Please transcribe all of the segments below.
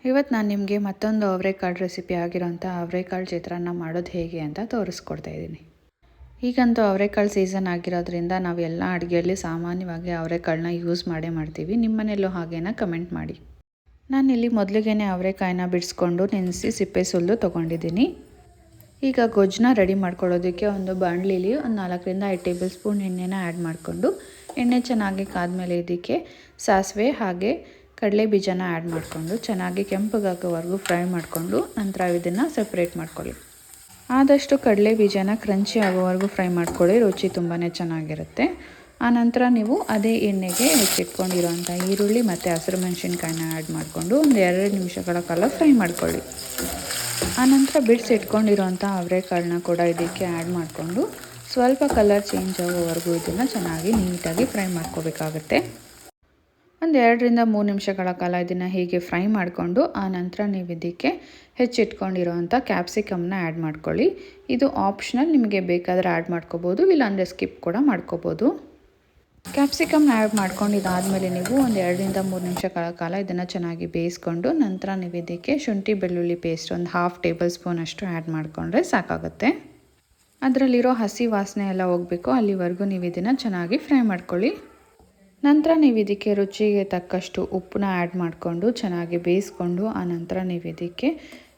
ಇವತ್ತು ನಾನು ನಿಮಗೆ ಮತ್ತೊಂದು ಅವರೆಕಾಳು ರೆಸಿಪಿ ಆಗಿರೋಂಥ ಅವರೆಕಾಳು ಚಿತ್ರಾನ್ನ ಮಾಡೋದು ಹೇಗೆ ಅಂತ ತೋರಿಸ್ಕೊಡ್ತಾ ಇದ್ದೀನಿ. ಈಗಂತೂ ಅವರೆಕಾಳು ಸೀಸನ್ ಆಗಿರೋದ್ರಿಂದ ನಾವು ಎಲ್ಲ ಅಡುಗೆಯಲ್ಲಿ ಸಾಮಾನ್ಯವಾಗಿ ಅವರೆಕಾಳನ್ನ ಯೂಸ್ ಮಾಡ್ತೀವಿ. ನಿಮ್ಮ ಮನೆಯಲ್ಲೂ ಹಾಗೇನ ಕಮೆಂಟ್ ಮಾಡಿ. ನಾನಿಲ್ಲಿ ಮೊದಲಿಗೆ ಅವರೆಕಾಯಿನ ಬಿಡಿಸ್ಕೊಂಡು ನೆನೆಸಿ ಸಿಪ್ಪೆ ಸುಲಿದು ತೊಗೊಂಡಿದ್ದೀನಿ. ಈಗ ಗೊಜ್ಜನ್ನ ರೆಡಿ ಮಾಡ್ಕೊಳ್ಳೋದಕ್ಕೆ ಒಂದು ಬಾಣಲಿಲಿ ಒಂದು 4ರಿಂದ 5 ಟೇಬಲ್ ಸ್ಪೂನ್ ಎಣ್ಣೆನ ಆ್ಯಡ್ ಮಾಡಿಕೊಂಡು ಎಣ್ಣೆ ಚೆನ್ನಾಗಿ ಕಾದ್ಮೇಲೆ ಇದಕ್ಕೆ ಸಾಸಿವೆ ಹಾಗೆ ಕಡಲೆ ಬೀಜನ ಆ್ಯಡ್ ಮಾಡಿಕೊಂಡು ಚೆನ್ನಾಗಿ ಕೆಂಪಗಾಗೋವರೆಗೂ ಫ್ರೈ ಮಾಡಿಕೊಂಡು ನಂತರ ಇದನ್ನು ಸೆಪ್ರೇಟ್ ಮಾಡ್ಕೊಳ್ಳಿ. ಆದಷ್ಟು ಕಡಲೆ ಬೀಜನ ಕ್ರಂಚಿ ಆಗೋವರೆಗೂ ಫ್ರೈ ಮಾಡ್ಕೊಳ್ಳಿ, ರುಚಿ ತುಂಬಾ ಚೆನ್ನಾಗಿರುತ್ತೆ. ಆನಂತರ ನೀವು ಅದೇ ಎಣ್ಣೆಗೆ ಹೆಚ್ಚಿಟ್ಕೊಂಡಿರೋಂಥ ಈರುಳ್ಳಿ ಮತ್ತು ಹಸಿರು ಮೆಣಸಿನ್ಕಾಯಿನ ಆ್ಯಡ್ ಮಾಡಿಕೊಂಡು ಒಂದು 2 ನಿಮಿಷಗಳ ಕಾಲ ಫ್ರೈ ಮಾಡ್ಕೊಳ್ಳಿ. ಆನಂತರ ಬಿಡಿಸಿಟ್ಕೊಂಡಿರೋಂಥ ಅವರೆಕಾಳನ್ನ ಕೂಡ ಇದಕ್ಕೆ ಆ್ಯಡ್ ಮಾಡಿಕೊಂಡು ಸ್ವಲ್ಪ ಕಲರ್ ಚೇಂಜ್ ಆಗೋವರೆಗೂ ಇದನ್ನು ಚೆನ್ನಾಗಿ ನೀಟಾಗಿ ಫ್ರೈ ಮಾಡ್ಕೋಬೇಕಾಗತ್ತೆ. ಒಂದು 2ರಿಂದ 3 ನಿಮಿಷಗಳ ಕಾಲ ಇದನ್ನು ಹೀಗೆ ಫ್ರೈ ಮಾಡಿಕೊಂಡು ಆನಂತರ ನೀವು ಇದಕ್ಕೆ ಹೆಚ್ಚಿಟ್ಕೊಂಡಿರೋವಂಥ ಕ್ಯಾಪ್ಸಿಕಮ್ನ ಆ್ಯಡ್ ಮಾಡ್ಕೊಳ್ಳಿ. ಇದು ಆಪ್ಷನಲ್, ನಿಮಗೆ ಬೇಕಾದರೆ ಆ್ಯಡ್ ಮಾಡ್ಕೋಬೋದು, ಇಲ್ಲಾಂದರೆ ಸ್ಕಿಪ್ ಕೂಡ ಮಾಡ್ಕೋಬೋದು. ಕ್ಯಾಪ್ಸಿಕಮ್ನ ಆ್ಯಡ್ ಮಾಡ್ಕೊಂಡು ಇದಾದಮೇಲೆ ನೀವು ಒಂದು 2ರಿಂದ 3 ನಿಮಿಷಗಳ ಕಾಲ ಇದನ್ನು ಚೆನ್ನಾಗಿ ಬೇಯಿಸ್ಕೊಂಡು ನಂತರ ನೀವು ಇದಕ್ಕೆ ಶುಂಠಿ ಬೆಳ್ಳುಳ್ಳಿ ಪೇಸ್ಟ್ ಒಂದು 1/2 ಟೇಬಲ್ ಸ್ಪೂನ್ ಅಷ್ಟು ಆ್ಯಡ್ ಮಾಡಿಕೊಂಡ್ರೆ ಸಾಕಾಗುತ್ತೆ. ಅದರಲ್ಲಿರೋ ಹಸಿ ವಾಸನೆ ಎಲ್ಲ ಹೋಗಬೇಕು, ಅಲ್ಲಿವರೆಗೂ ನೀವು ಇದನ್ನು ಚೆನ್ನಾಗಿ ಫ್ರೈ ಮಾಡ್ಕೊಳ್ಳಿ. ನಂತರ ನೀವು ಇದಕ್ಕೆ ರುಚಿಗೆ ತಕ್ಕಷ್ಟು ಉಪ್ಪನ್ನ ಆ್ಯಡ್ ಮಾಡಿಕೊಂಡು ಚೆನ್ನಾಗಿ ಬೇಯಿಸ್ಕೊಂಡು ಆನಂತರ ನೀವು ಇದಕ್ಕೆ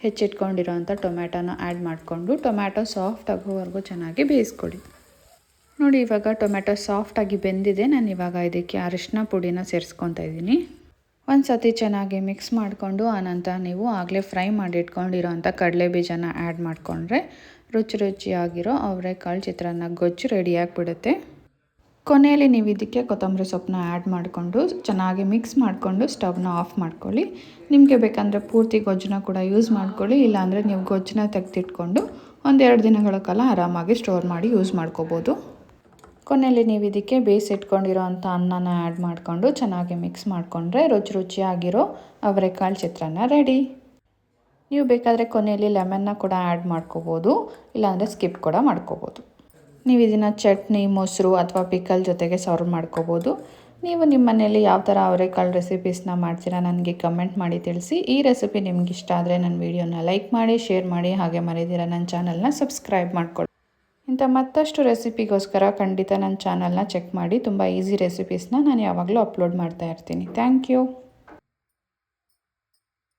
ಹೆಚ್ಚಿಟ್ಕೊಂಡಿರೋಂಥ ಟೊಮ್ಯಾಟೋನ ಆ್ಯಡ್ ಮಾಡಿಕೊಂಡು ಟೊಮ್ಯಾಟೊ ಸಾಫ್ಟ್ ಆಗೋವರೆಗೂ ಚೆನ್ನಾಗಿ ಬೇಯಿಸ್ಕೊಳ್ಳಿ. ನೋಡಿ, ಇವಾಗ ಟೊಮ್ಯಾಟೊ ಸಾಫ್ಟಾಗಿ ಬೆಂದಿದೆ. ನಾನು ಇವಾಗ ಇದಕ್ಕೆ ಅರಿಶಿನ ಪುಡಿನ ಸೇರಿಸ್ಕೊತಾ ಇದ್ದೀನಿ. ಒಂದು ಸತಿ ಚೆನ್ನಾಗಿ ಮಿಕ್ಸ್ ಮಾಡಿಕೊಂಡು ಆನಂತರ ನೀವು ಆಗಲೇ ಫ್ರೈ ಮಾಡಿ ಇಟ್ಕೊಂಡಿರೋಂಥ ಕಡಲೆ ಬೀಜನ ಆ್ಯಡ್ ಮಾಡಿಕೊಂಡ್ರೆ ರುಚಿಯಾಗಿರೋ ಅವರೆಕಾಳು ಚಿತ್ರಾನ್ನ ಗೊಜ್ಜು ರೆಡಿಯಾಗಿಬಿಡುತ್ತೆ. ಕೊನೆಯಲ್ಲಿ ನೀವು ಇದಕ್ಕೆ ಕೊತ್ತಂಬರಿ ಸೊಪ್ಪನ್ನ ಆ್ಯಡ್ ಮಾಡಿಕೊಂಡು ಚೆನ್ನಾಗಿ ಮಿಕ್ಸ್ ಮಾಡಿಕೊಂಡು ಸ್ಟವ್ನ ಆಫ್ ಮಾಡ್ಕೊಳ್ಳಿ. ನಿಮಗೆ ಬೇಕಂದರೆ ಪೂರ್ತಿ ಗೊಜ್ಜನ್ನ ಕೂಡ ಯೂಸ್ ಮಾಡ್ಕೊಳ್ಳಿ, ಇಲ್ಲಾಂದರೆ ನೀವು ಗೊಜ್ಜನ್ನ ತೆಗೆದಿಟ್ಕೊಂಡು ಒಂದು 2 ದಿನಗಳ ಕಾಲ ಆರಾಮಾಗಿ ಸ್ಟೋರ್ ಮಾಡಿ ಯೂಸ್ ಮಾಡ್ಕೋಬೋದು. ಕೊನೆಯಲ್ಲಿ ನೀವು ಇದಕ್ಕೆ ಬೇಯಿಸಿಟ್ಕೊಂಡಿರೋ ಅಂಥ ಅನ್ನನ ಆ್ಯಡ್ ಮಾಡಿಕೊಂಡು ಚೆನ್ನಾಗಿ ಮಿಕ್ಸ್ ಮಾಡಿಕೊಂಡ್ರೆ ರುಚಿಯಾಗಿರೋ ಅವರೆಕಾಳು ಚಿತ್ರಾನ್ನ ರೆಡಿ. ನೀವು ಬೇಕಾದರೆ ಕೊನೆಯಲ್ಲಿ ಲೆಮನ್ನ ಕೂಡ ಆ್ಯಡ್ ಮಾಡ್ಕೋಬೋದು, ಇಲ್ಲಾಂದರೆ ಸ್ಕಿಪ್ ಕೂಡ ಮಾಡ್ಕೋಬೋದು. ನೀವು ಇದನ್ನು ಚಟ್ನಿ, ಮೊಸರು ಅಥವಾ ಪಿಕಲ್ ಜೊತೆಗೆ ಸರ್ವ್ ಮಾಡ್ಕೋಬೋದು. ನೀವು ನಿಮ್ಮ ಮನೆಯಲ್ಲಿ ಯಾವ ಥರ ಅವರೆಕಾಳು ರೆಸಿಪೀಸ್ನ ಮಾಡ್ತೀರಾ ನನಗೆ ಕಮೆಂಟ್ ಮಾಡಿ ತಿಳಿಸಿ. ಈ ರೆಸಿಪಿ ನಿಮ್ಗೆ ಇಷ್ಟ ಆದರೆ ನನ್ನ ವೀಡಿಯೋನ ಲೈಕ್ ಮಾಡಿ, ಶೇರ್ ಮಾಡಿ, ಹಾಗೆ ಮರೆದಿರ ನನ್ನ ಚಾನಲ್ನ ಸಬ್ಸ್ಕ್ರೈಬ್ ಮಾಡ್ಕೊಳ್ಳಿ. ಇಂಥ ಮತ್ತಷ್ಟು ರೆಸಿಪಿಗೋಸ್ಕರ ಖಂಡಿತ ನನ್ನ ಚಾನಲ್ನ ಚೆಕ್ ಮಾಡಿ. ತುಂಬ ಈಸಿ ರೆಸಿಪೀಸ್ನ ನಾನು ಯಾವಾಗಲೂ ಅಪ್ಲೋಡ್ ಮಾಡ್ತಾ ಇರ್ತೀನಿ. Thank you.